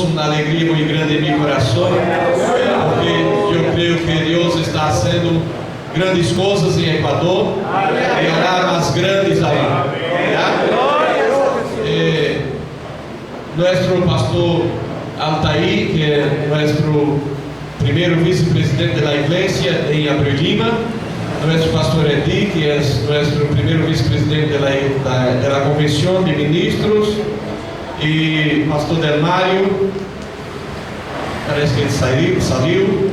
una alegría muy grande en mi corazón, porque yo creo que Dios está haciendo grandes cosas en Ecuador y hará más grandes ahí. Nuestro pastor Altair, que es nuestro primer vicepresidente de la iglesia en Abreu Lima, nuestro pastor Edi, que es nuestro primer vicepresidente de la Convención de Ministros, y pastor Del Mario, parece que ele saiu,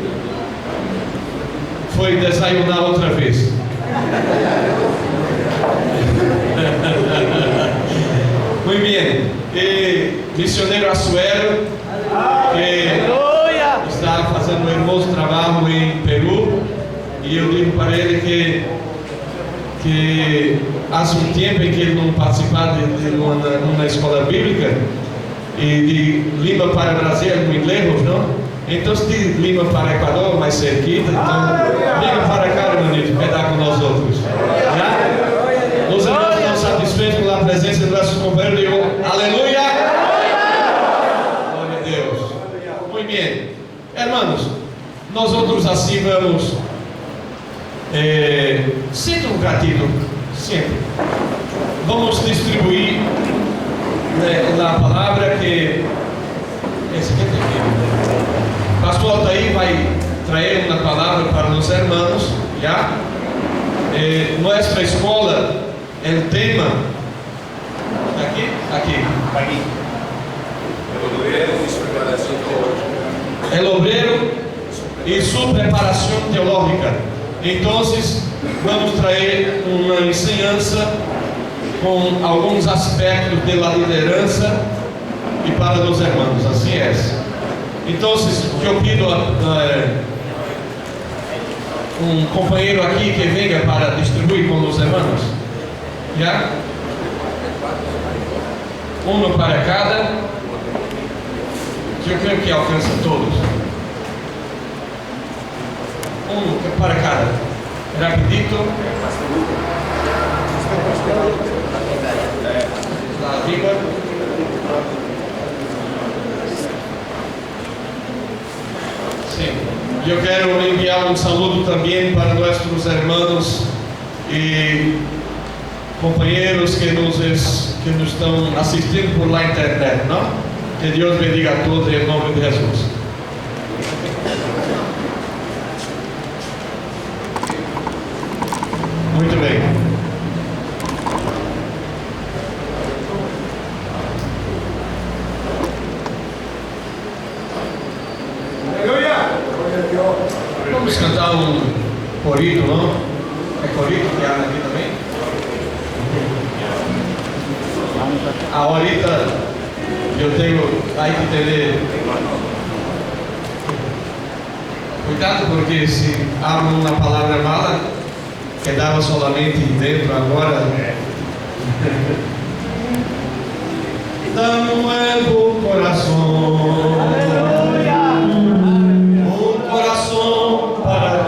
foi desayunar outra vez. Muy bien. E missionário Asuero, que está fazendo um hermoso trabalho em Peru, e eu digo para ele que há um tempo em que ele não participava de uma escola bíblica, e de Lima para Brasil é muito lejos, não? Então, de Lima para Equador, mais cerquita, então, venha para cá, hermanito, pedar com nós outros. Já? Os irmãos estão satisfeitos com a presença de nossos companheiros, digo, aleluia! Glória a Deus. Muito bem. Hermanos, nós outros assim vamos, sinta um gatito, sempre. Vamos distribuir a palavra que esse aqui tem aqui. Pastor Altair vai trazer uma palavra para os irmãos, já? Nossa escola, o tema aqui. El obrero e sua preparação teológica. Então, vamos trazer uma ensinança com alguns aspectos da liderança e para os irmãos, assim é. Então, eu pido um companheiro aqui que venha para distribuir com os irmãos. Já? Um para cada. Que eu creio que alcança todos. Um para cada. Rapidito. La arriba. Sim. Eu quero enviar um saludo também para nossos irmãos e companheiros que nos estão assistindo por la internet, não? Que Deus bendiga a todos em nome de Jesus. Muito bem. Vamos cantar um corito, não? É corito que há aqui também? Ahorita eu tenho aí que ter cuidado, porque se há uma palavra mala, quedava solamente dentro agora. Dá-me um nuevo coração. Para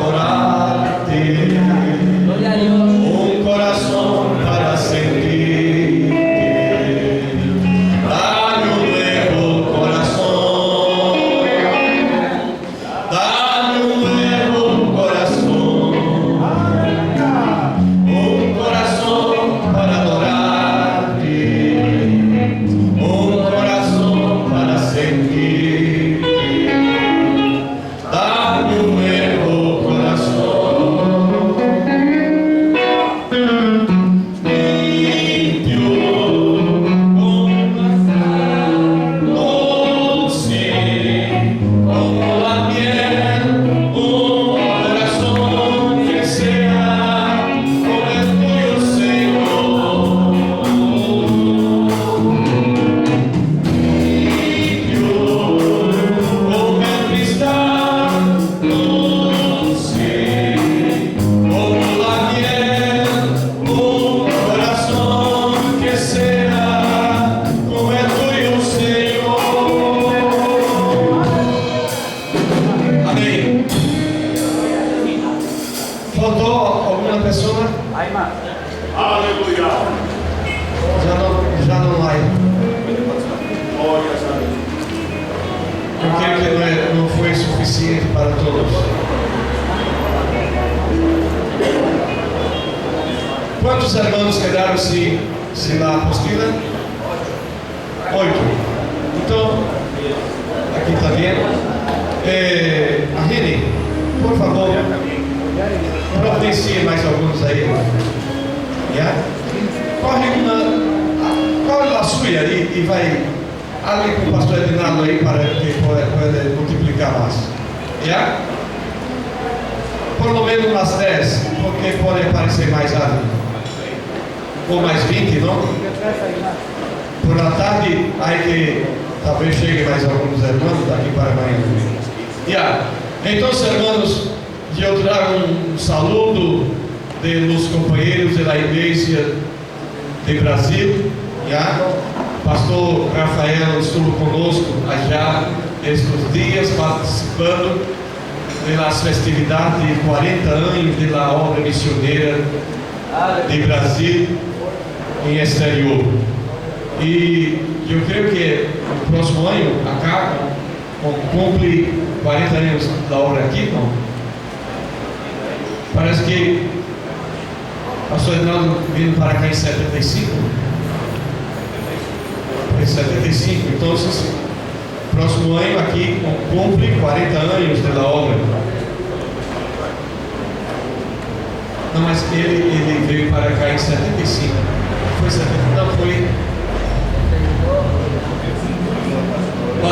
Eu creio que não foi suficiente para todos. Quantos irmãos quedaram sem a apostila? 8. Então, aqui está vendo. A Reni, por favor, providencie mais alguns aí. Yeah? Corre a sua aí e vai ali com o pastor Edinardo aí para que possa multiplicar mais. Yeah? Por lo menos umas 10, porque pode aparecer mais ali. Ou mais 20, não? Por la tarde, aí que talvez chegue mais alguns irmãos daqui para amanhã. Yeah. Então, irmãos, eu trago um saludo dos companheiros da igreja de Brasil. Yeah. Pastor Rafael estuvo conosco já estes dias participando das festividades de 40 anos da obra missioneira de Brasil em exterior. E eu creio que no próximo ano acaba, cumpre 40 anos da obra aqui, não? Parece que o pastor Edinaldo vindo para cá em 75. Em 75, então, próximo ano aqui cumpre 40 anos da obra. Não, mas ele veio para cá em 75. Foi 70, não foi.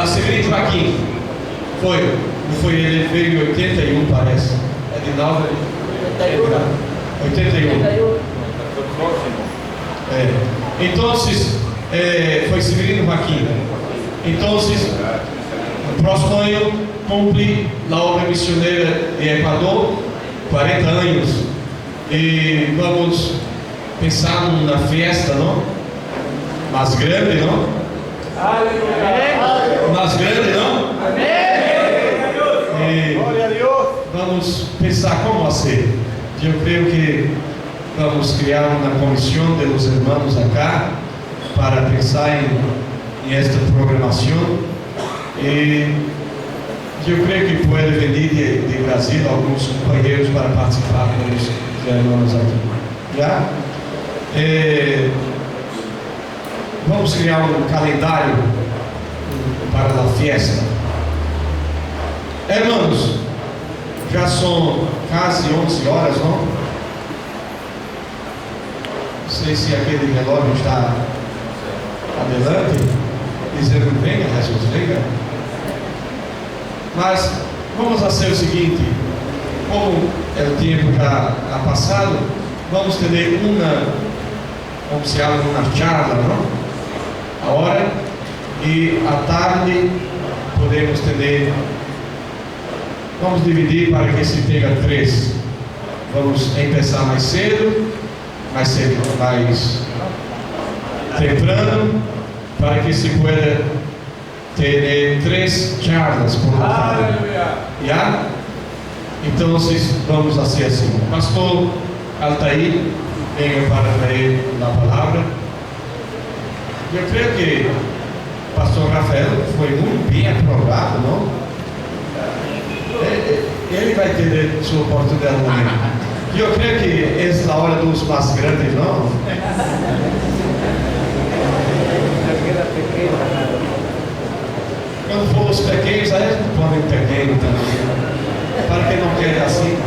Severino Joaquim. Foi ele veio em 81, parece. Edinaldo 81. Então, foi Severino Joaquim. Então, no próximo ano cumpre a obra missioneira de Equador 40 anos. E vamos pensar numa festa, não? Mais grande, não? Mais grande, não? E vamos pensar como vai ser. Eu creio que vamos criar uma comissão dos irmãos acá para pensar em esta programação. E eu creio que pode vir de Brasil alguns companheiros para participar com os irmãos aqui. Já? Vamos criar um calendário para a festa. Irmãos, já são quase 11 horas, não? Não sei se aquele relógio está adelante, dizendo venha, Jesus, venha. Mas vamos fazer o seguinte: como o tempo já ha passado, vamos ter vamos ter uma charla, não? A hora, e à tarde podemos ter, vamos dividir para que se tenha 3. Vamos começar mais cedo, mais temprano, para que se pueda ter 3 charlas por la tarde. Já? Então vamos fazer assim. Pastor Altair, venha para ler a palavra. Eu creio que o pastor Rafael foi muito bem aprovado, não? Ele vai ter sua oportunidade amanhã. Eu creio que essa é a hora dos mais grandes, não? Quando for os pequenos, aí eles podem pequeno também. Para quem não quer assim.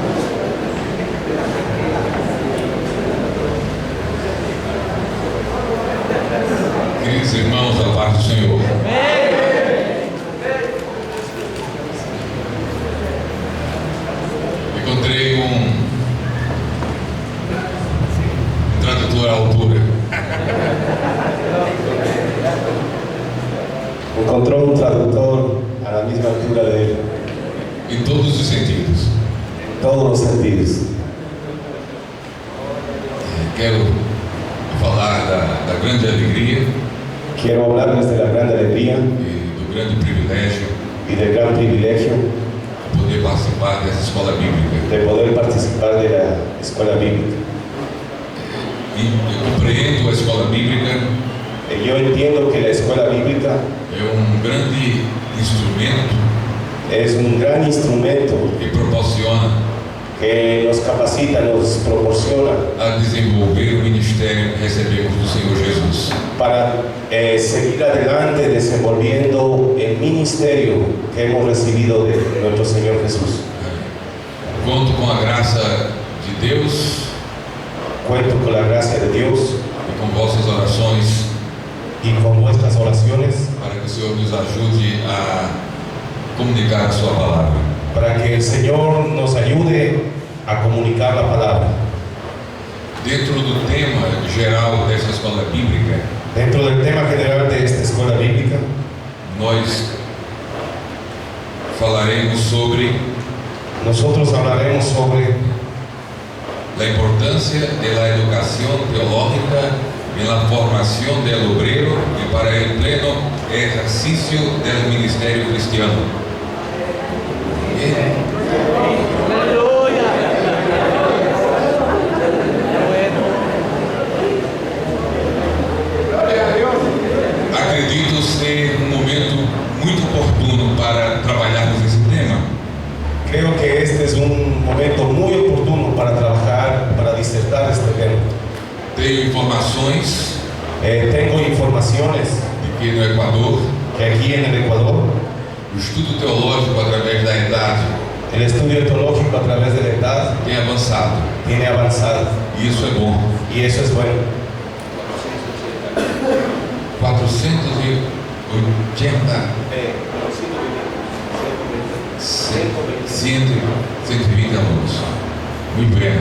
Queridos irmãos, da paz do Senhor. Encontrei um tradutor à altura. Encontró un traductor a la misma altura de él, Em todos os sentidos. en todos los sentidos. Quero falar da grande alegria Quiero hablarles de la gran alegría e do grande privilégio y del gran privilegio de poder participar dessa escola bíblica. de poder participar de la escuela bíblica. E eu compreendo a escola bíblica Yo entiendo que la escuela bíblica é um grande instrumento es un gran instrumento que proporciona que nos capacita, nos proporciona a desenvolver o ministério que recebemos do Senhor Jesus. para seguir adelante desenvolviendo el ministerio que hemos recibido de nuestro Señor Jesús. Conto com a graça de Deus Cuento con la gracia de Dios e com vossas orações y con vuestras oraciones para que o Senhor nos ajude a comunicar a sua palavra. para que el Señor nos ayude a comunicar la palabra. Dentro do tema geral dessa escola bíblica, Dentro del tema general de esta escuela bíblica, nós falaremos sobre nosotros hablaremos sobre a importância da educação teológica em la formação del obrero e para el pleno exercício del ministério cristiano. Acredito ser um momento muito oportuno para trabalharmos esse tema. creo que este es un momento muy oportuno para trabajar, para disertar este tema. Tenho informações Tengo informaciones de que no Equador que aquí en el Ecuador o estudo teológico através da idade el estudio teológico a través de la edad tem avançado. tiene avanzado E isso é bom. y eso es bueno. 120 alunos. Muito bem.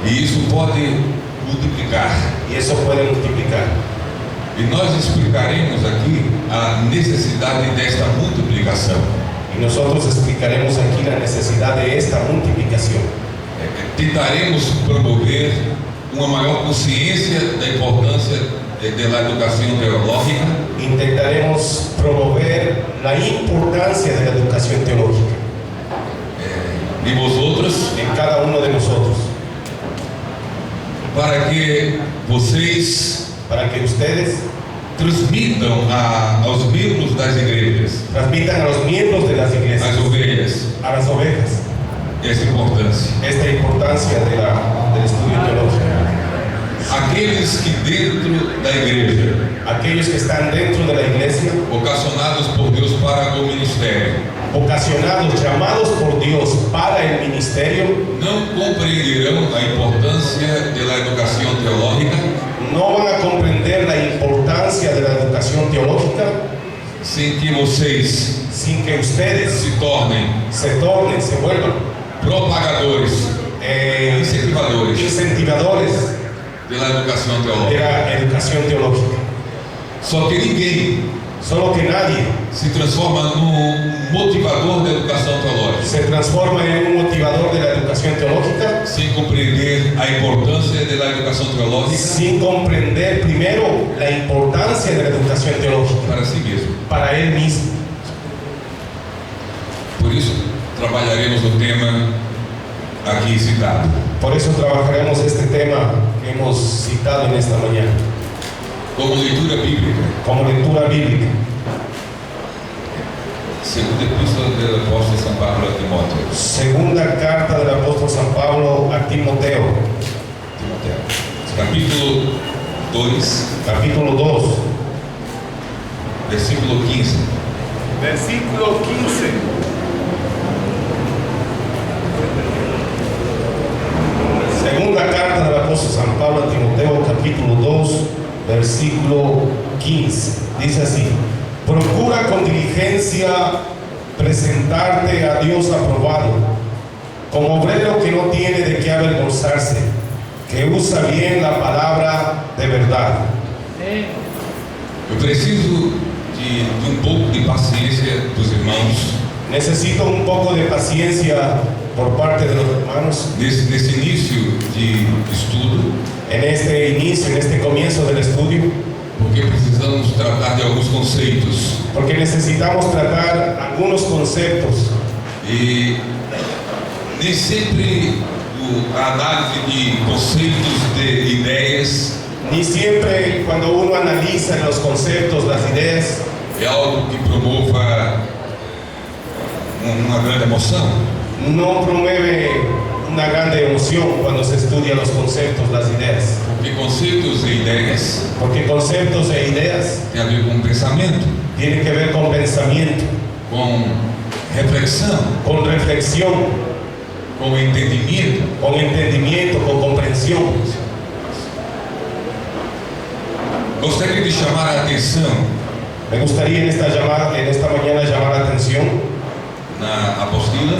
E isso pode multiplicar. Y eso puede multiplicar. E nós explicaremos aqui a necessidade desta multiplicação. Y nosotros explicaremos aquí la necesidad de esta multiplicación. Tentaremos promover uma maior consciência da importância da educação teológica. Intentaremos promover la importancia de la educación teológica E vosotros, en cada uno de nosotros, para que vocês para que ustedes transmitam aos membros das igrejas, transmitan a los miembros de las iglesias, às ovelhas, a las ovejas, essa importância. esta importancia del estudio teológico. Aqueles que dentro da igreja, Aquellos que están dentro de la iglesia, vocacionados por Deus para o ministério, vocacionados, llamados por Dios para el ministerio, não compreenderão a importância da educação teológica no van a comprender la importancia de la educación teológica sem que vocês sin que ustedes se tornem se tornen, se vuelvan propagadores, incentivadores incentivadores da educação de teológica. la educación teológica. Só que ninguém Solo que nadie se transforma num motivador da educação teológica se transforma en un motivador de la educación teológica sem compreender a importância da educação teológica sin comprender primero la importancia de la educación teológica para si mesmo. para él mismo. Por isso, trabalharemos o tema aqui citado. Por eso trabajaremos este tema que hemos citado en esta mañana Como leitura bíblica, como lectura bíblica. segunda epístola do apóstolo São Paulo a Timóteo. Segunda carta del apóstol San Pablo a Timoteo, Capítulo 2, capítulo 2, versículo 15. Versículo 15. segunda carta del apóstol San Pablo a Timoteo, capítulo 2, versículo 15. Dice así: procura con diligencia presentarte a Dios aprobado, como obrero que no tiene de qué avergonzarse, que usa bien la palabra de verdad. Eu preciso de um pouco de paciência dos irmãos Necesito un poco de paciencia por parte de los hermanos nesse início de estudo, en este inicio, en este comienzo del estudio, porque precisamos tratar de alguns conceitos porque necesitamos tratar algunos conceptos e nem sempre a análise de conceitos, de ideias, Ni siempre cuando uno analiza los conceptos, las ideas, é algo que promova uma grande emoção. no promueve una grande emoción cuando se estudian los conceptos, las ideas. Porque conceitos e ideias Porque conceptos e ideas têm a ver com pensamento, tienen que ver con pensamiento, com reflexão, con reflexión, com entendimento. con entendimiento, con comprensión. Gostaria de chamar a atenção Me gustaría en esta mañana llamar la atención na apostila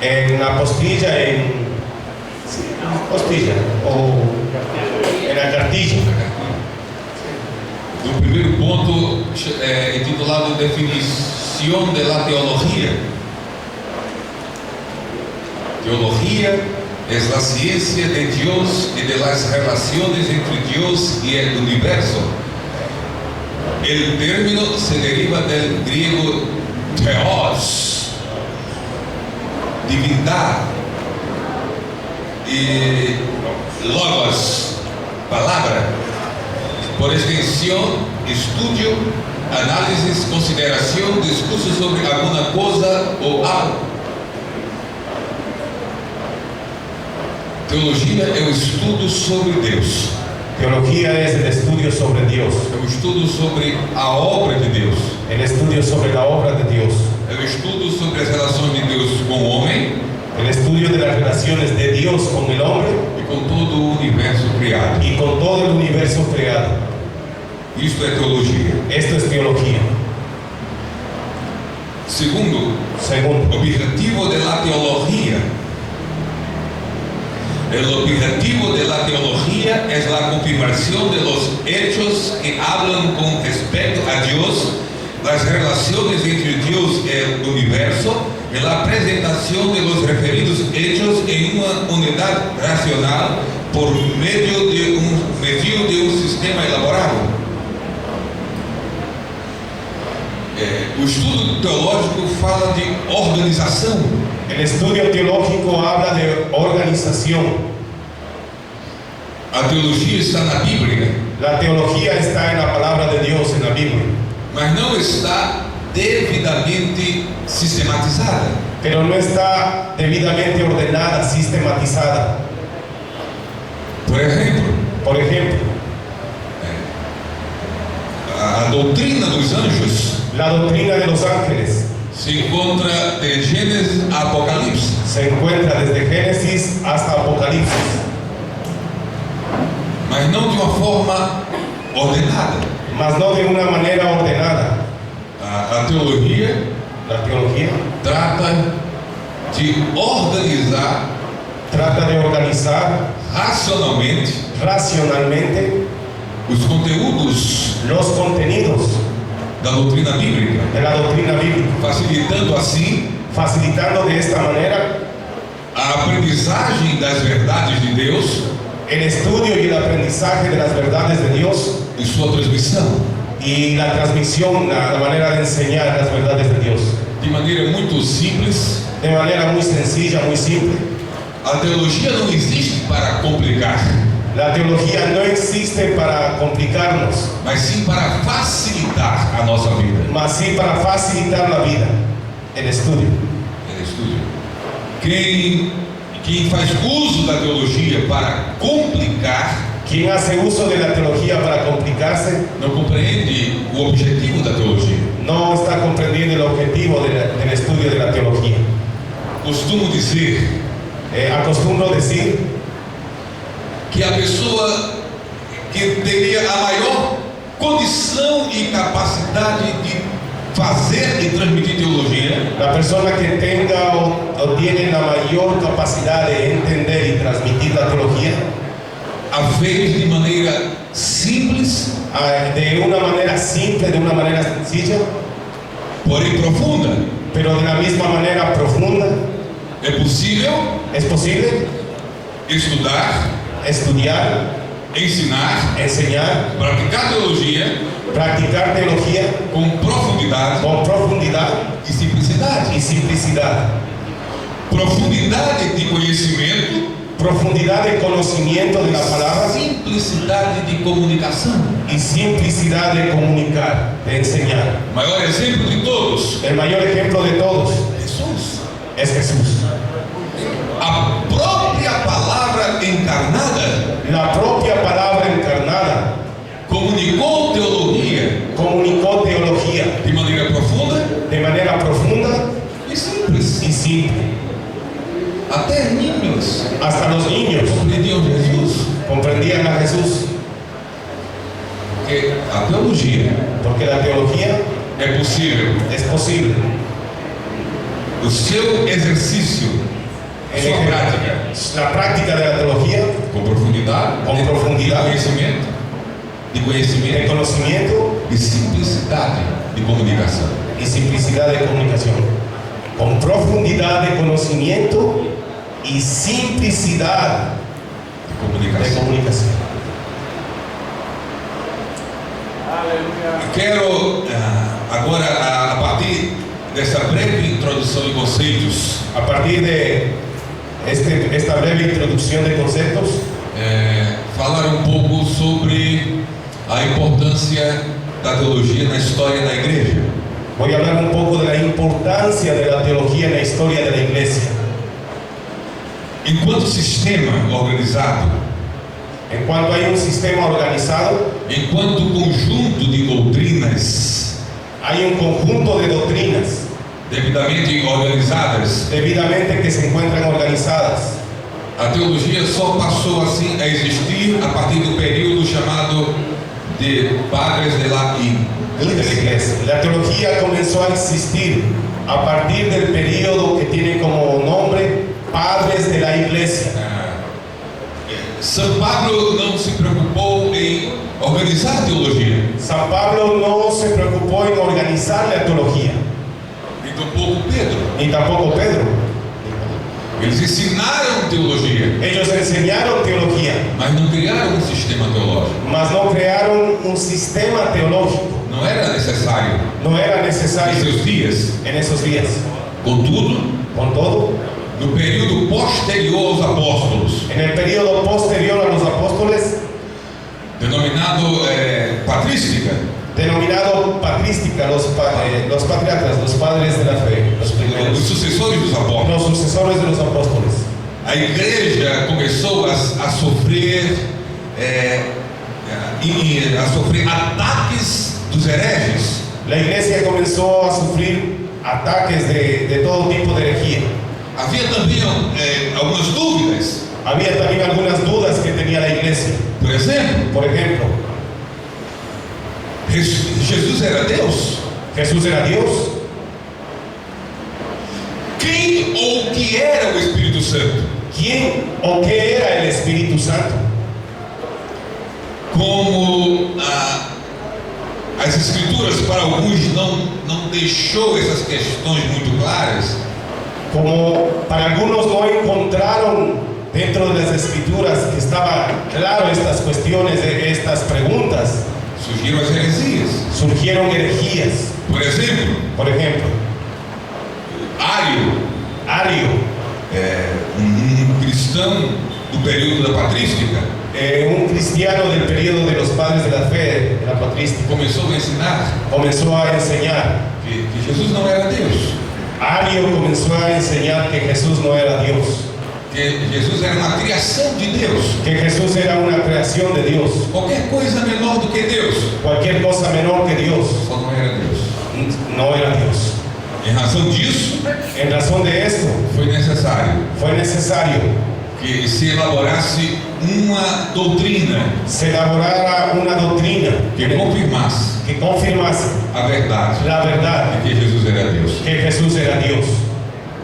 en la postilla, postilla o en la cartilla. do primeiro ponto intitulado Definição de la Teologia. Teología es la ciencia de Dios y de las relaciones entre Dios y el universo. El término se deriva del griego theos, divindad, y logos, palabra. Por extensión, estudio, análisis, consideración, discurso sobre alguna cosa o algo. Teologia é o estudo sobre Deus, Teología es el estudio sobre Dios, é o estudo sobre a obra de Deus, el estudio sobre la obra de Dios, é o estudo sobre as relações de Deus com o homem el estudio de las relaciones de Dios con el hombre e com todo o universo criado. y con todo el universo creado. Isto é teologia. Esto es teología. Segundo, Segundo, objetivo de la teología. El objetivo de la teología es la confirmación de los hechos que hablan con respecto a Dios, las relaciones entre Dios y el universo, y la presentación de los referidos hechos en una unidad racional por medio de un sistema elaborado. O estudo teológico fala de organização. el estudio teológico habla de organización. A teologia está na Bíblia, La teología está en la palabra de Dios, en la Biblia, mas não está devidamente sistematizada. pero no está debidamente ordenada, sistematizada. Por exemplo, Por ejemplo, a doutrina dos anjos la doctrina de los ángeles se encontra de Gênesis a Apocalipse, se encuentra desde Génesis hasta Apocalipsis, mas não de uma forma ordenada. mas no de una manera ordenada. A teologia La teología trata de organizar trata de organizar racionalmente racionalmente os conteúdos los contenidos da doutrina bíblica, de la doctrina bíblica, facilitando assim facilitando de esta manera a aprendizagem das verdades de Deus el estudio y el aprendizaje de las verdades de Dios e sua transmissão. y la transmisión, la manera de enseñar las verdades de Dios. De maneira muito simples, De manera muy sencilla, muy simple. a teologia não existe para complicar, La teología no existe para complicarnos, mas sim para facilitar a nossa vida. mas sí para facilitar la vida, el estudio. É estudo. Quem faz uso da teologia para complicar Quien hace uso de la teología para complicarse não compreende o objetivo da teologia. no está comprendiendo el objetivo del estudio de la teología. Costumo dizer Acostumbro decir que a pessoa que teria a maior condição e capacidade de fazer e transmitir teologia la persona que tenga o tiene la mayor capacidad de entender y transmitir la teología a fez de maneira simples, de una manera simple, de una manera sencilla, porém profunda. pero de la misma manera profunda. É possível Es posible estudar, estudiar, ensinar, enseñar, praticar teologia practicar teología com profundidade con profundidad e simplicidade. y simplicidad. Profundidade de conhecimento, Profundidad de conocimiento de la palabra simplicidade de comunicação. y simplicidad de comunicar, de enseñar. O maior exemplo de todos, El mayor ejemplo de todos, Jesus. Jesús. A própria palavra encarnada La propia palabra encarnada comunicou teologia comunicó teología de maneira profunda de manera profunda e simples. y simple. Até niños Hasta los niños compreendiam Jesus. comprendían a Jesús, Porque a teologia porque la teología é possível. es posible. O seu exercício, En sua el- prática, La práctica de la teología com profundidade, con profundidad de de conhecimento conocimiento e simplicidade de comunicação. y simplicidad de comunicación. Con profundidad de conocimiento y simplicidad De de comunicação. comunicación. Quero agora, a partir dessa breve introdução de conceitos, A partir de esta breve introducción de conceptos, falar um pouco sobre a importância da teologia na história da igreja. voy a hablar un poco de la importancia de la teología en la historia de la iglesia. Enquanto sistema organizado, En cuanto hay un sistema organizado, enquanto conjunto de doutrinas hay un conjunto de doctrinas devidamente organizadas, debidamente que se encuentran organizadas. a teologia só passou assim a existir a partir do período chamado de Padres de la De la Iglesia. iglesia. La teología comenzó a existir a partir del periodo que tiene como nombre Padres de la Iglesia. São Pablo não se preocupou em organizar a teologia, San Pablo no se preocupó en organizar la teología, e tampouco Pedro. ni tampoco Pedro. Eles ensinaram teologia, Ellos enseñaron teología, mas não criaram um sistema teológico. mas no crearon un sistema teológico. Não era necessário No era em necesario seus dias. en esos días. Contudo, Con todo, no período posterior aos apóstolos, en el periodo posterior a los apóstoles, denominado patrística, denominado patrística, los patriarcas, los padres de la fe, los os primeros, sucessores dos apóstolos, los sucesores de los apóstoles. a igreja começou a sofrer a sofrer ataques dos hereges. La iglesia comenzó a sufrir ataques de todo tipo de herejía. Havia também algumas dúvidas. Había también algunas dudas que tenía la iglesia. Por exemplo, Por ejemplo, Jesus era Deus? ¿Jesús era Dios? Quem ou que era o Espírito Santo? ¿Quién o qué era el Espíritu Santo? Como as Escrituras para alguns não deixou essas questões muito claras, Como para algunos no encontraron dentro de las escrituras que estaba claro estas cuestiones, estas preguntas, surgiram as heresias. surgieron herejías. Por exemplo, Por ejemplo, Ario, Ario, um cristão do período da patrística, un cristiano del periodo de los padres de la fe, de la patrística, começou a ensinar comenzó a enseñar. que Jesus não era Deus, Ario comenzó a enseñar que Jesús no era Dios, que Jesus era uma criação de Deus. que Jesús era una creación de Dios, Qualquer coisa menor do que Deus cualquier cosa menor que Dios só não era Deus. no era Dios. Em razão disso, En razón de esto, foi necessário fue necesario que se elaborasse uma doutrina se elaborara una doctrina que confirmasse que confirmase a verdade la verdad de que Jesus era Deus. que Jesús era Dios.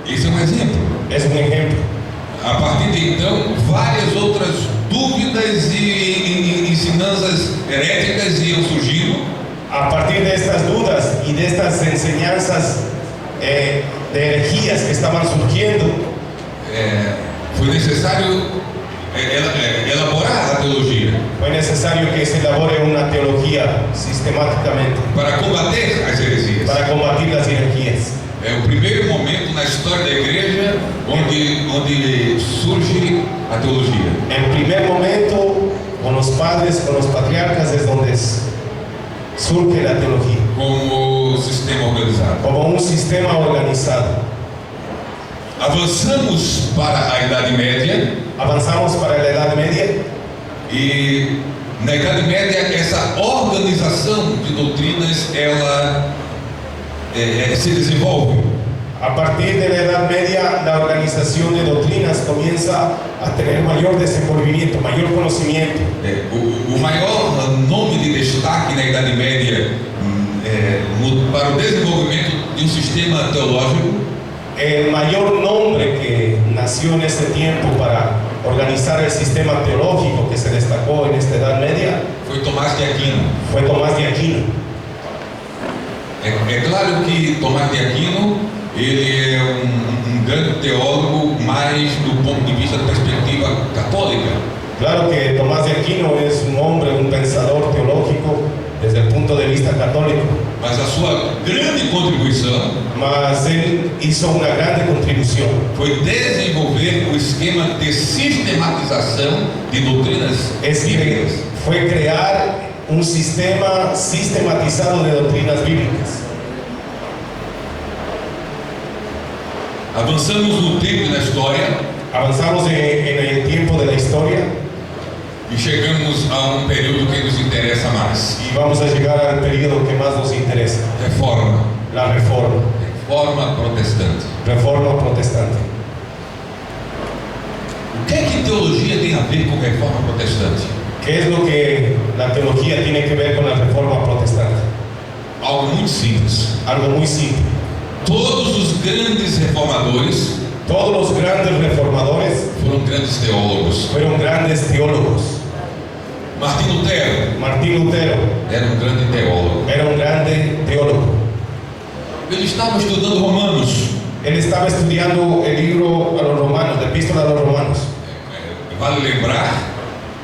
Esse é um exemplo. Es un ejemplo. A partir de então, várias outras dúvidas e ensinanças heréticas iam surgindo, A partir de estas dudas y de estas enseñanzas de herejías que estaban surgiendo, foi necessário elaborar a teologia fue necesario que se elabore una teología sistemáticamente para combater as heresias. para combatir las herejías. É o primeiro momento na história da igreja onde surge a teologia. En primer momento, con los padres, con los patriarcas, es donde surge la teología, Como sistema organizado. como un sistema organizado. Avançamos para a Idade Média Avanzamos para la Edad Media e na Idade Média essa organização de doutrinas ela se desenvolve. A partir de la Edad Media, la organización de doctrinas comienza a tener mayor desenvolvimiento, mayor conocimiento. O maior nome de destaque na Idade Média para o desenvolvimento de um sistema teológico El mayor nombre que nació en ese tiempo para organizar el sistema teológico que se destacó en esta Edad Media foi Tomás de Aquino. fue Tomás de Aquino. É claro que Tomás de Aquino ele é um grande teólogo, mais do ponto de vista da perspectiva católica. Claro que Tomás de Aquino es un hombre, un pensador teológico desde el punto de vista católico, Mas a sua grande contribuição mas él hizo una grande contribución. foi desenvolver o esquema de sistematização de doutrinas Es bíblicas. que fue crear un sistema sistematizado de doctrinas bíblicas. Avançamos no tempo e na história Avanzamos en el tiempo de la historia e chegamos a um período que nos interessa mais. y vamos a llegar al periodo que más nos interesa, Reforma. la reforma, Reforma protestante. reforma protestante. O que é que teologia tem a ver com reforma protestante? ¿Qué es lo que la teología tiene que ver con la reforma protestante? Algo muito simples. Algo muy simple. Todos os grandes reformadores Todos los grandes reformadores foram grandes teólogos. fueron grandes teólogos. Martim Lutero Martín Lutero era um grande teólogo. era un grande teólogo. Ele estava estudando Romanos. Él estaba estudiando el libro a los romanos, la epístola a los romanos, Vale lembrar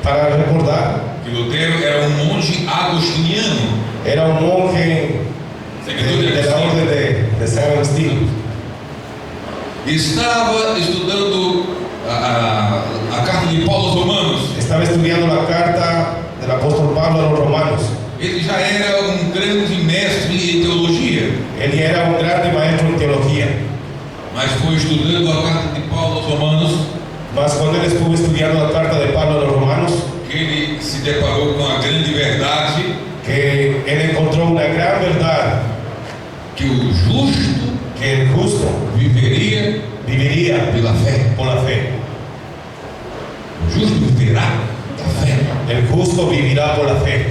para recordar, que Lutero era um monge agostiniano, era un monje seguidor de de la Agostinho. orden de San Agustín. E estava estudando a carta de Paulo aos Romanos. Estaba estudiando la carta del apóstol Pablo a los romanos. Ele já era um grande mestre em teologia, Él ya era un grande maestro en teología, mas foi estudando a carta de Paulo aos Romanos mas cuando él estuvo estudiando la carta de Pablo a los romanos, que ele se deparou com a grande verdade que él encontró una gran verdad, que o justo que el justo viveria viviría pela fé. por la fe. O justo viverá da fé. El justo vivirá por la fe.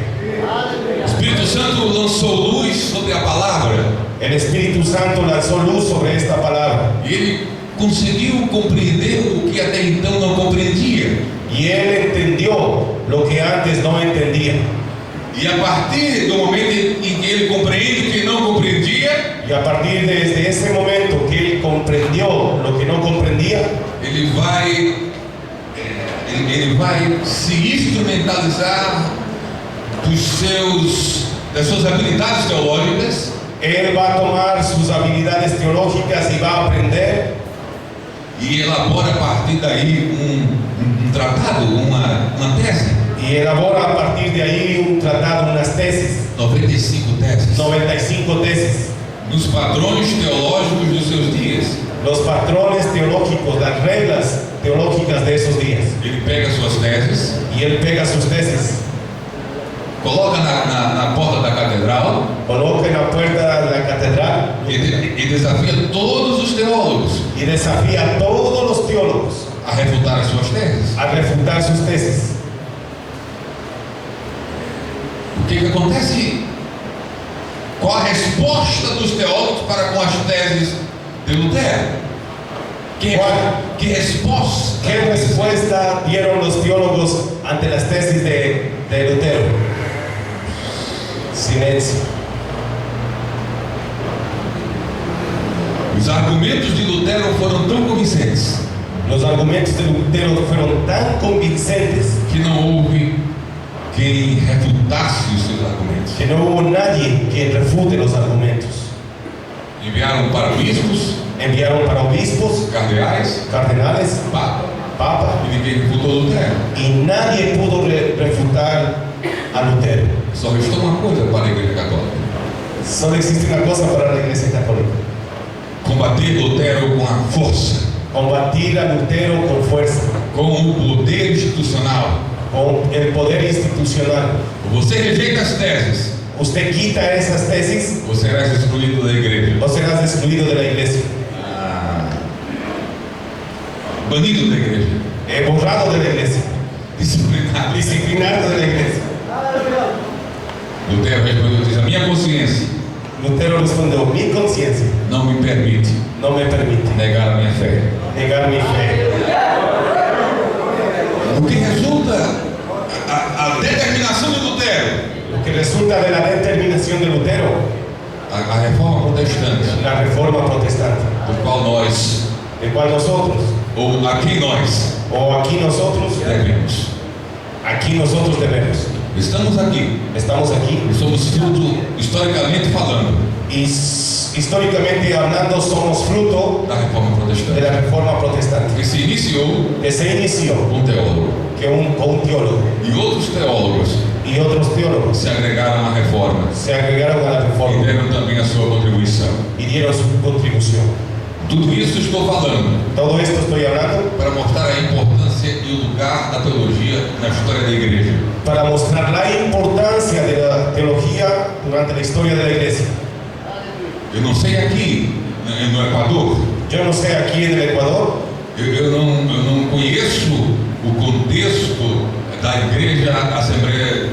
O Espírito Santo lançou luz sobre a palavra El Espíritu Santo lanzó luz sobre esta palabra e ele conseguiu compreender o que até então não compreendia. y él entendió lo que antes no entendía. E a partir do momento em que ele compreende o que não compreendia, Y a partir de ese momento que él comprendió lo que no comprendía, ele vai se instrumentalizar das suas habilidades teológicas él va a tomar sus habilidades teológicas y va a aprender e elabora a partir daí um tratado, uma tese, y elabora a partir de ahí un tratado, unas tesis, 95 teses, 95 tesis, nos padrões teológicos dos seus dias. los patrones teológicos, las reglas teológicas de esos días. Ele pega suas teses, Y él pega sus tesis, coloca na porta da catedral coloca en la puerta de la catedral e desafia todos os teólogos y desafía a todos los teólogos a refutar as suas teses. a refutar sus tesis. O que acontece? Qual a resposta dos teólogos para com as teses de Lutero? Que resposta? ¿Qué respuesta dieron los teólogos ante las tesis de Lutero? Silencio. Os argumentos de Lutero foram tão convincentes Los argumentos de Lutero fueron tan convincentes que não houve quem refutasse os seus argumentos. que no hubo nadie quien refute los argumentos. Enviaram para bispos, Enviaron para obispos, cardeais, cardenales, papa, papa, e ninguém refutou Lutero. y nadie pudo refutar a Lutero. Só restou uma coisa para a Igreja Católica: Solo existe una cosa para la Iglesia Católica: combater Lutero com a força. combatir a Lutero con fuerza, com o poder institucional. con el poder institucional. Você rejeita as teses, Usted quita esas tesis você será excluído da igreja. o serás excluido de la iglesia, Banido da igreja. borrado de la iglesia, Disciplinado. disciplinado de la iglesia. Lutero respondeu, diz, a minha consciência Lutero respondió, mi conciencia não me permite no me permite negar a minha fé. negar mi fe. O que resulta a determinação de Lutero, Lo que resulta de la determinación de Lutero, a reforma protestante, la reforma protestante, do qual nós, el cual nosotros, ou a quem nós o aquí nosotros debemos. estamos aqui, Estamos aquí e somos fruto, historicamente falando, y históricamente hablando somos fruto da reforma de protestante, la reforma protestante, que se iniciou que se inició com um teólogo, con un teólogo e outros teólogos y otros teólogos se agregaram à reforma se agregaron a la e reforma deram também a sua contribuição. y dieron su contribución. Tudo isso estou falando Todo esto estoy hablando para mostrar a importância e o lugar da teologia na história da igreja. para mostrar la importancia de la teología durante la historia de la iglesia. Eu não sei aqui no Equador, Yo no sé aquí en el Ecuador, eu não conheço o contexto da igreja Assembleia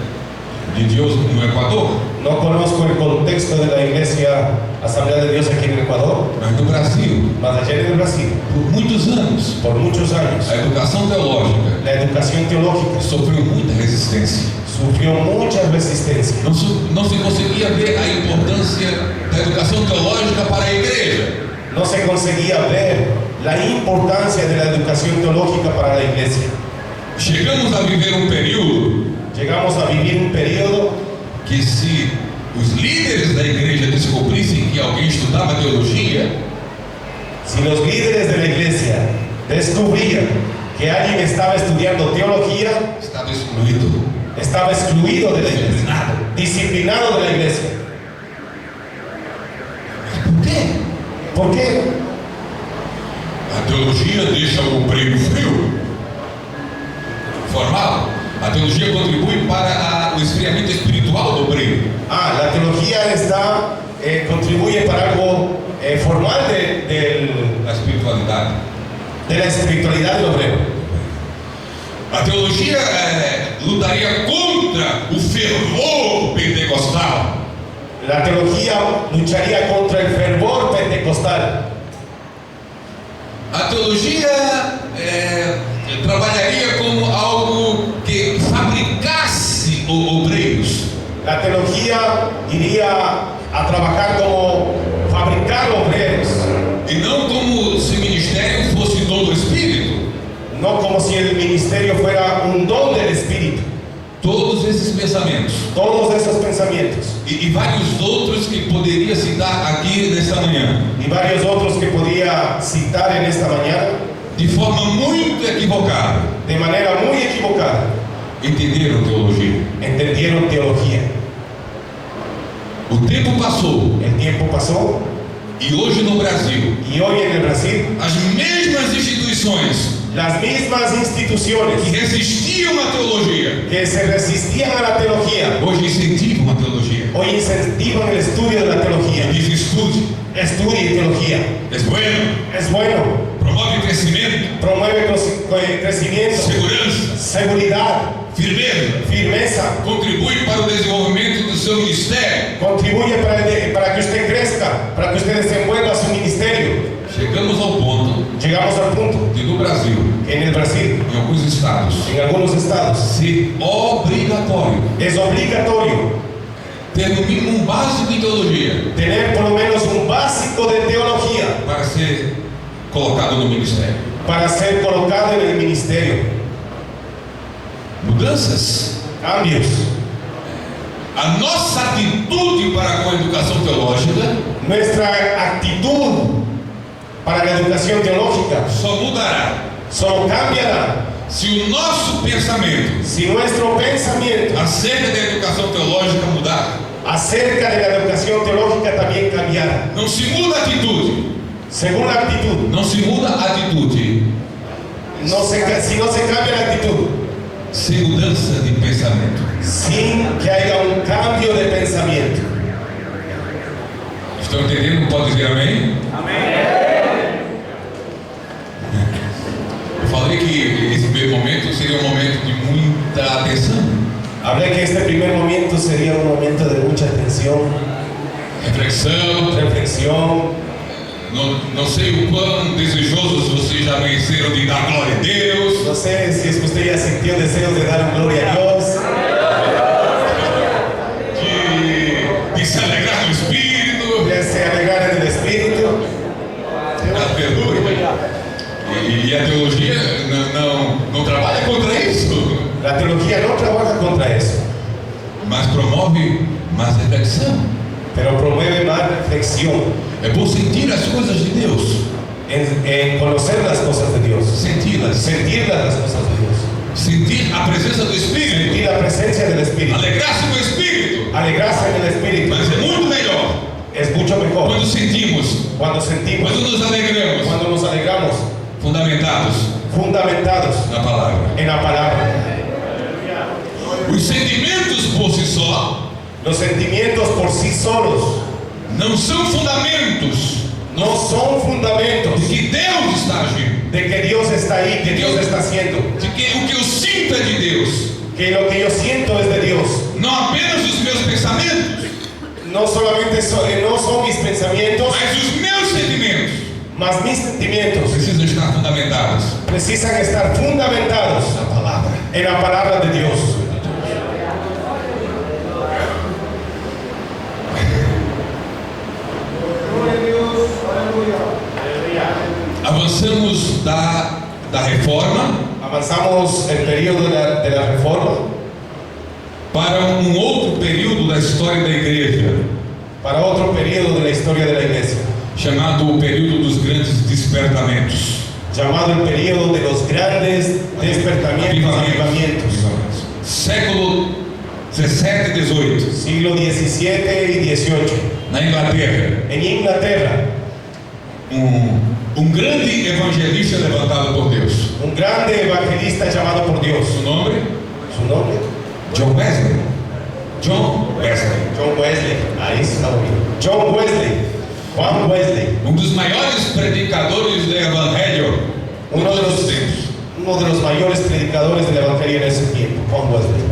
de Deus no Equador, no conozco el contexto de la iglesia Asamblea de Dios aquí en el Ecuador, mas no Brasil, mas allá en el Brasil, por muitos anos, por muchos años, a educação teológica la educación teológica sofreu muita resistência. sufrió mucha resistencia. Não se conseguia ver a importância da educação teológica para a igreja. No se conseguía ver la importancia de la educación teológica para la iglesia. Chegamos a viver um período Llegamos a vivir un periodo que, se os líderes da igreja descobrissem que alguém estudava teologia, si los líderes de la iglesia descubrían que alguien estaba estudiando teología, estava excluído, estaba excluido de la iglesia, disciplinado. disciplinado de la iglesia. Por quê? ¿Por qué? A teologia deixa o obreiro frio, formal. A teologia contribui para o esfriamento espiritual do obreiro. La teología contribuye para algo formal Da espiritualidade. de la espiritualidad del obrero. A teologia lutaria contra o fervor pentecostal. La teología lucharía contra el fervor pentecostal. A teologia trabalharia como algo que fabricasse obreiros. La teología iría a trabajar como fabricar obreros, E não como se o ministério fosse dom do Espírito. no como si el ministerio fuera un don del Espíritu. Todos esses pensamentos Todos esos pensamientos e vários outros que poderia citar aqui nesta manhã, y varios otros que podía citar en esta mañana, de forma muito equivocada, de manera muy equivocada, entenderam teologia. entendieron teología. O tempo passou El tiempo pasó e hoje no Brasil, y hoy en el Brasil as mesmas instituições las mismas que instituciones resistiam à teologia, que se resistían a la teología hoje incentivam a teologia. hoy incentivan el estudio de la E teología. diz: estude, Estudie teología, é bueno, es bueno, promove crescimento, promueve crecimiento, segurança, seguridad, firmeza, firmeza, contribui para o desenvolvimento do seu ministério. contribuye para que usted crezca, para que usted desenvuelva su ministerio. Chegamos ao ponto Llegamos al punto de, no Brasil, que en el Brasil, em alguns estados, en algunos estados, ser obrigatório es obligatorio ter no mínimo básico em teologia tener por lo menos un básico de teología para ser colocado no ministério. para ser colocado en el ministerio. Mudanças. Cambios. A nossa atitude para com a educação teológica Nuestra actitud para la educación teológica só mudará solo cambiará se o nosso pensamento si nuestro pensamiento acerca da educação teológica mudar. acerca de la educación teológica también cambiara. Não se muda a atitude Según la actitud. Não se muda a atitude Si no se cambia la actitud, sem mudança de pensamento. sin que haya un cambio de pensamiento. Estão entendendo? Pode dizer amém? Eu falei que esse primeiro momento seria um momento de muita atenção, Hablé que este primer momento sería un momento de mucha atención, reflexão. reflexión. Não sei o quão desejosos vocês já venceram de dar glória a Deus, No sé si es que usted ya sintió deseos de dar gloria a Dios, de se alegrar no Espírito. de se alegrar en el Espíritu. Aleluia. E a teologia não trabalha contra isso, La teología no trabaja contra eso, mas promove mais reflexão. pero promueve más reflexión É bom sentir as coisas de Deus, en conocer las cosas de Dios, senti-las, sentir las cosas de Dios, sentir a presença do Espírito, sentir la presencia del Espíritu, alegrar-se com o Espírito. alegrarse en el Espíritu. Mas é muito melhor Es mucho mejor quando sentimos, cuando sentimos, quando nos alegramos, cuando nos alegramos, fundamentados fundamentados na palavra. en la palabra. Os sentimentos por si só Los sentimientos por sí solos não são fundamentos no son fundamentos de que Deus está agindo, de que Dios está ahí, que Dios está haciendo, de que o que eu sinto é de Deus, que lo que yo siento es de Dios. não apenas os meus pensamentos, No solamente no son mis pensamientos, mas os meus sentimentos mas mis sentimientos precisam estar fundamentados precisan estar fundamentados na palavra. en la palabra de Dios. Avançamos da reforma Avanzamos el periodo de la reforma para um outro período da história da igreja, para otro periodo de la historia de la iglesia, chamado o período dos grandes despertamentos. llamado el periodo de los grandes despertamientos, avivamientos, Século 17 e 18, siglo XVII y XVIII. na Inglaterra. En Inglaterra, Um grande evangelista levantado por Deus. un grande evangelista llamado por Dios. Su nome? ¿Su nombre? John Wesley. John Wesley. John Wesley. Ahí está bien. John Wesley. Juan Wesley. Um dos maiores predicadores do evangelho de Uno de todos os los, tempos. uno de los mayores predicadores del evangelio en ese tiempo. Juan Wesley.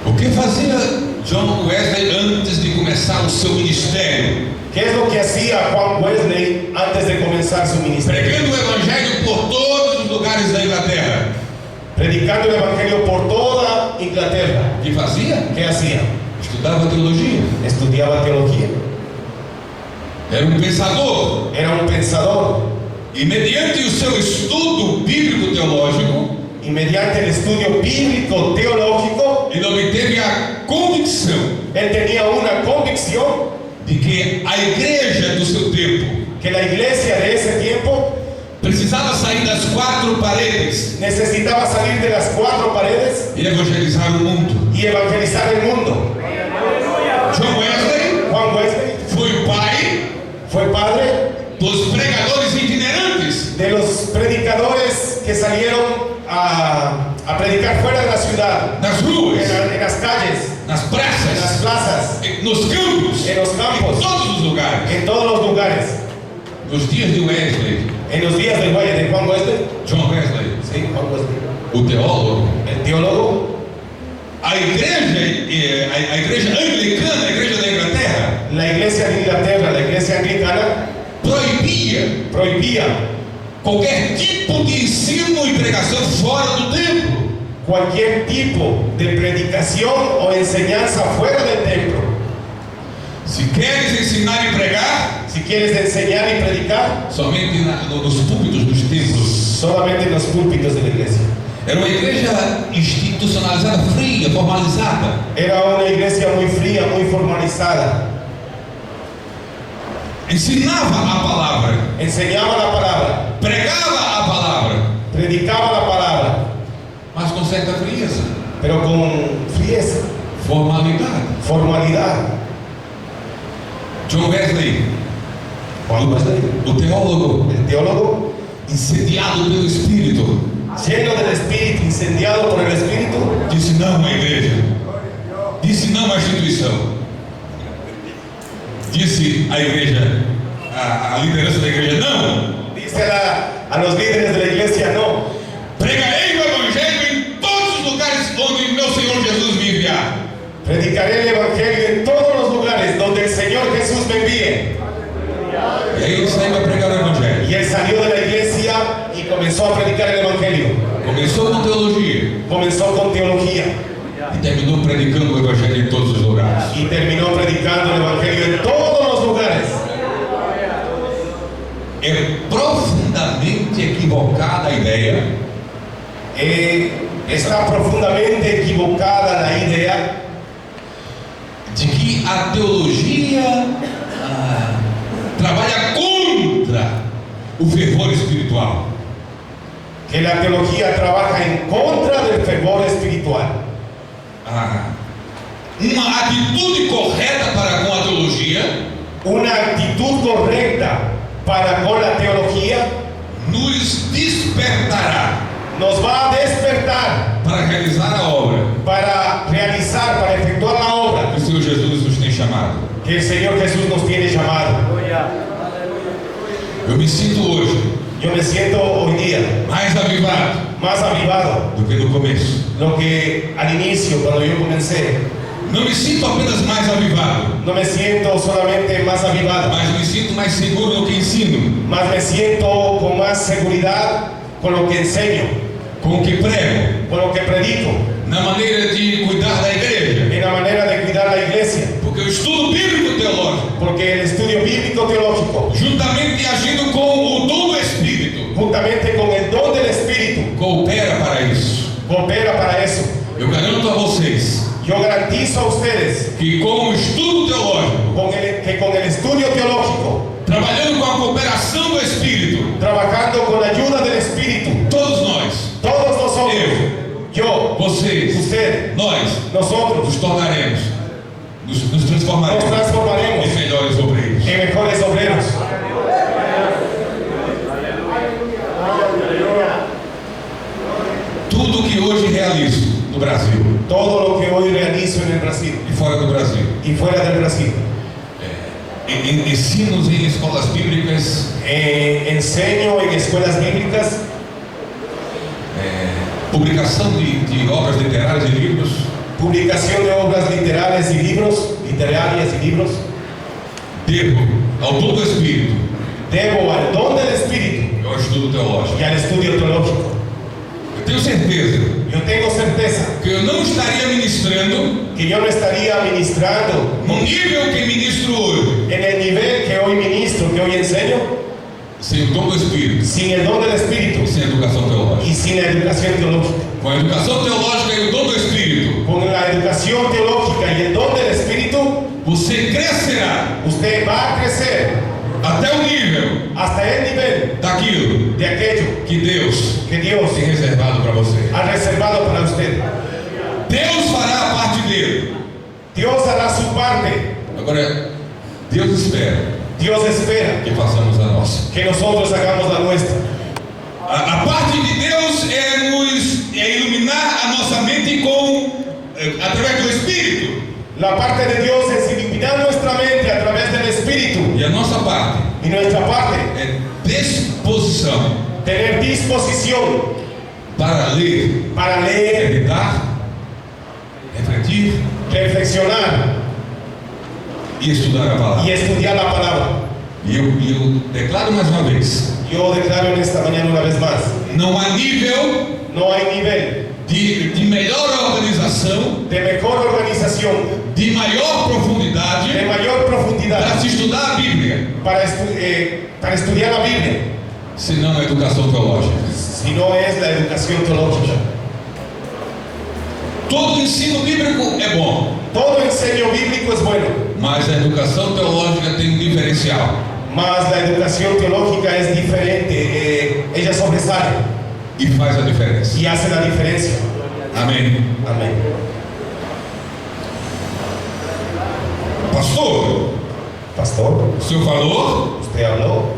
O que fazia John Wesley antes de começar o seu ministério? ¿Qué es lo que hacía Juan Wesley antes de comenzar su ministerio? Pregando o evangelho por todos os lugares da Inglaterra. Predicando el evangelio por toda Inglaterra. O que fazia? ¿Qué hacía? Estudava teologia. Estudiaba teología. Era um pensador. Era un pensador. E mediante o seu estudo bíblico-teológico, Y mediante el estudio bíblico teológico, ele obteve a convicção él tenía una convicción de que a igreja do seu tempo que la iglesia de ese tiempo precisava sair das quatro paredes necesitaba salir de las cuatro paredes e evangelizar o mundo. y evangelizar el mundo. John Wesley Juan Wesley foi o pai fue padre dos pregadores itinerantes. de los predicadores que salieron a predicar fuera de la ciudad, Nas ruas, en las calles, nas en las praças, plazas, nos campos, en los em campos, todos os lugares. en todos los lugares. Nos dias de Wesley, En los días del Valle de Juan Wesley, John Wesley, sí, Juan Wesley, o teólogo, el teólogo, a igreja anglicana, a igreja da Inglaterra, la iglesia de Inglaterra, la iglesia anglicana, prohibía qualquer tipo de ensino e pregação fora do templo. cualquier tipo de predicación o enseñanza fuera del templo. Se queres ensinar e pregar, Si quieres enseñar y predicar, somente nos púlpitos dos templos. solamente en los púlpitos de la iglesia. Era uma igreja institucionalizada, fria, formalizada. Era una iglesia muy fría, muy formalizada. Ensinava a palavra, Enseñaba la palabra, pregava a palavra, predicaba la palabra, mas com certa frieza, pero con frieza, formalidade. formalidad. John Wesley Juan Wesley, O teólogo, el teólogo, incendiado pelo Espírito, lleno del Espíritu, incendiado por el Espíritu, disse não à igreja, disse não à instituição, disse à igreja, a liderança da igreja, não, dice a los líderes de la iglesia, no, pregarei o evangelho em todos os lugares onde meu Senhor Jesus me enviar. predicaré el Evangelio en todos los lugares donde el Señor Jesús me envíe. E aí ele saiu a pregar o evangelho. Y él salió de la iglesia y comenzó a predicar el Evangelio. Começou com teologia Comenzó con teología e terminou predicando o evangelho em todos os lugares. y terminó predicando el Evangelio en todos los lugares. É profundamente equivocada a ideia Está profundamente equivocada la idea de que a teologia trabalha contra o fervor espiritual. que la teología trabaja en contra del fervor espiritual. Uma atitude correta para com a teologia Una actitud correcta para con la teología nos despertará nos va a despertar para realizar a obra para realizar, para efectuar la obra que o Senhor Jesus nos tem chamado. que el Señor Jesús nos tiene llamado. Eu me sinto hoje Yo me siento hoy día mais avivado más avivado do que no começo. lo que al inicio, cuando yo comencé. Não me sinto apenas mais avivado, No me siento solamente más avivado, mas me sinto mais seguro no que ensino, más me siento con más seguridad con lo que enseño, com o que prego, con lo que predico, na maneira de cuidar da igreja, en la manera de cuidar la iglesia, porque o estudo bíblico teológico, porque el estudio bíblico teológico, juntamente agindo com o dom do Espírito, juntamente con el don del Espíritu, coopera para isso. coopera para eso. Eu garanto a vocês Yo garantizo a ustedes que com o estudo teológico, que con el estudio teológico, trabalhando com a cooperação do Espírito, trabajando con la ayuda del Espíritu, todos nós, todos nosotros, yo, vocês, usted, nós, nosotros, nos tornaremos, nos transformaremos nos transformaremos em melhores obreiros. en mejores obreros. Tudo que hoje realizo no Brasil Todo lo que hoy realizo en el Brasil e fora do Brasil, y fuera del Brasil, em ensinos em escolas bíblicas, enseño en escuelas bíblicas, publicação de obras literárias e livros, publicación de obras literarias y libros, devo ao dom do Espírito debo al don del Espíritu e ao estudo teológico. y al estudio teológico. Eu tenho certeza Yo tengo certeza que eu não estaria ministrando que yo no estaría ministrando no nível que ministro hoje, en el nivel que hoy ministro, que hoy enseño, sem o dom do Espírito, sin el don del Espíritu sem a educação teológica. y sin la educación teológica. Com a educação teológica e o dom do Espírito, Con la educación teológica y el don del Espíritu, você crescerá usted va a crecer até o nível hasta el nivel daquilo de aquello que Deus que Dios tem reservado para você. ha reservado para usted. Deus fará a parte dele. Dios hará su parte. Agora, Deus espera Dios espera que façamos a nossa. que nosotros hagamos la nuestra. A parte de Deus é iluminar a nossa mente através do Espírito. La parte de Dios es iluminar nuestra mente a través del Espíritu. E a nossa parte Y nuestra parte, é disposição tener disposición para ler, para leer, meditar, refletir reflexionar e estudar a y palavra. estudiar la palabra. E eu declaro mais uma vez: Yo declaro en esta mañana una vez más, não há nível no hay nivel de melhor organização, de mejor organización, de maior profundidade de mayor para profundidad se estudar a Bíblia, para estudiar la Biblia, senão a educação teológica. si no es la educación teológica. Todo ensino bíblico é bom, Todo enseño bíblico es bueno, mas a educação teológica tem um diferencial. mas la educación teológica es diferente, ella sobresale E faz a diferença. y hace la diferencia. Amém. Amén. Pastor, Pastor, O senhor falou usted habló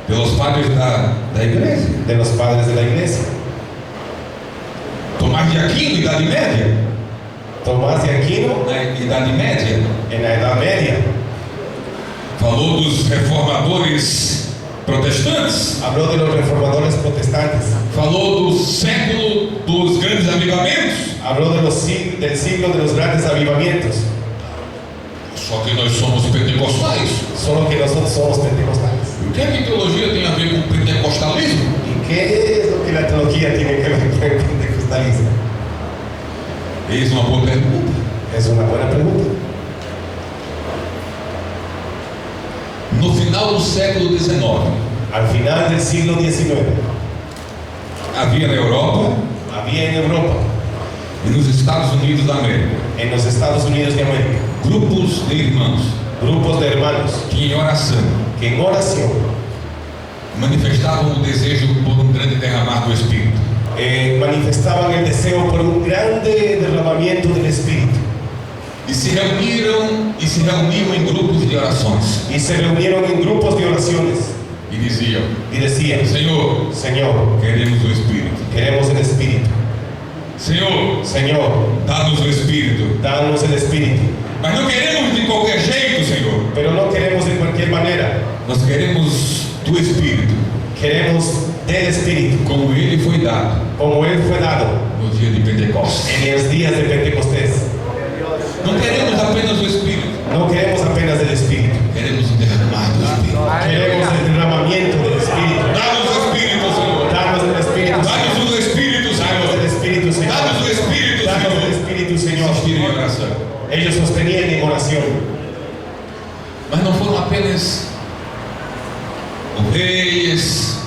de los padres da igreja. de los padres de la iglesia. Tomás de Aquino, Idade Média. Tomás de Aquino, Na Idade Média. en la Edad Media, Falou dos reformadores protestantes. habló de los reformadores protestantes, Falou do século dos grandes avivamentos. habló de del siglo de los grandes avivamientos, Só que nós somos pentecostais. solo que nosotros somos pentecostales. O que é que teologia tem a ver com pentecostalismo? ¿Y qué es lo que la teología tiene que ver con el pentecostalismo? Eis uma boa pergunta. Es una buena pregunta. No final do século XIX, Al final del siglo XIX, havia na Europa había en Europa, e nos Estados Unidos da América en los Estados Unidos de América, grupos de irmãos grupos de hermanos que em oração que en oración manifestavam o desejo por um grande derramar do Espírito. manifestaban el deseo por un grande derramamiento del Espíritu E se reuniam em grupos de orações y se reunieron en grupos de oraciones e diziam: y decían: Senhor, Señor, queremos o Espírito. queremos el Espíritu. Senhor, Señor, dá-nos o Espírito. danos el Espíritu. Mas não queremos de qualquer jeito, Senhor. Pero no queremos de cualquier manera, Nós queremos do Espírito, queremos del Espíritu, como Ele foi dado como Él fue dado no dia de Pentecostes. en los días de Pentecostés. Não queremos apenas o Espírito, No queremos apenas del Espíritu, queremos o derramar do Espírito. queremos el derramamiento del Espíritu. Dá-nos o Espírito, Senhor. Danos el Espíritu, Dá-nos o Espírito, danos el Senhor. Espíritu, Señor. Dá-nos o Espírito, Danos el Senhor. Espíritu, Señor. Insistirem em oração. Ellos sostenían en oración. Mas não foram apenas reis,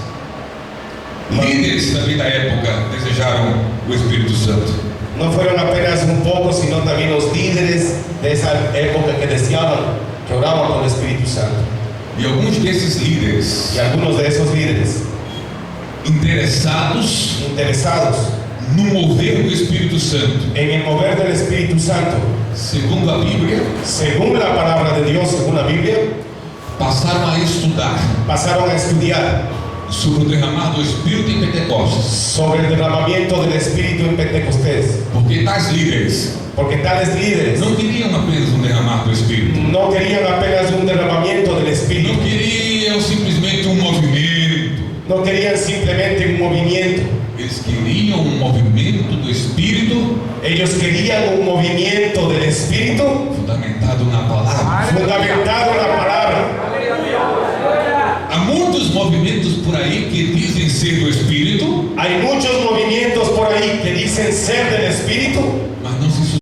líderes também da época desejaram o Espírito Santo. No fueron apenas un poco, sino también los líderes de esa época que deseaban, que oraban por el Espíritu Santo. E alguns desses líderes, Y algunos de esos líderes, interessados interesados no mover do Espírito Santo, en el mover del Espíritu Santo, segundo a Bíblia, según la palabra de Dios, según la Biblia, passaram a estudar pasaron a estudiar sobre o derramar do Espírito em Pentecostes. sobre el derramamiento del Espíritu en Pentecostés. Porque tais líderes Porque tales líderes não queriam apenas um derramar do Espírito, no querían apenas un derramamiento del Espíritu, não queriam simplesmente um movimento, no querían simplemente un movimiento, eles queriam um movimento do Espírito ellos querían un movimiento del Espíritu fundamentado na palavra. fundamentado en la palabra. Há muitos movimentos por aí que dizem ser do Espírito, Hay muchos movimientos por ahí que dicen ser del Espíritu, mas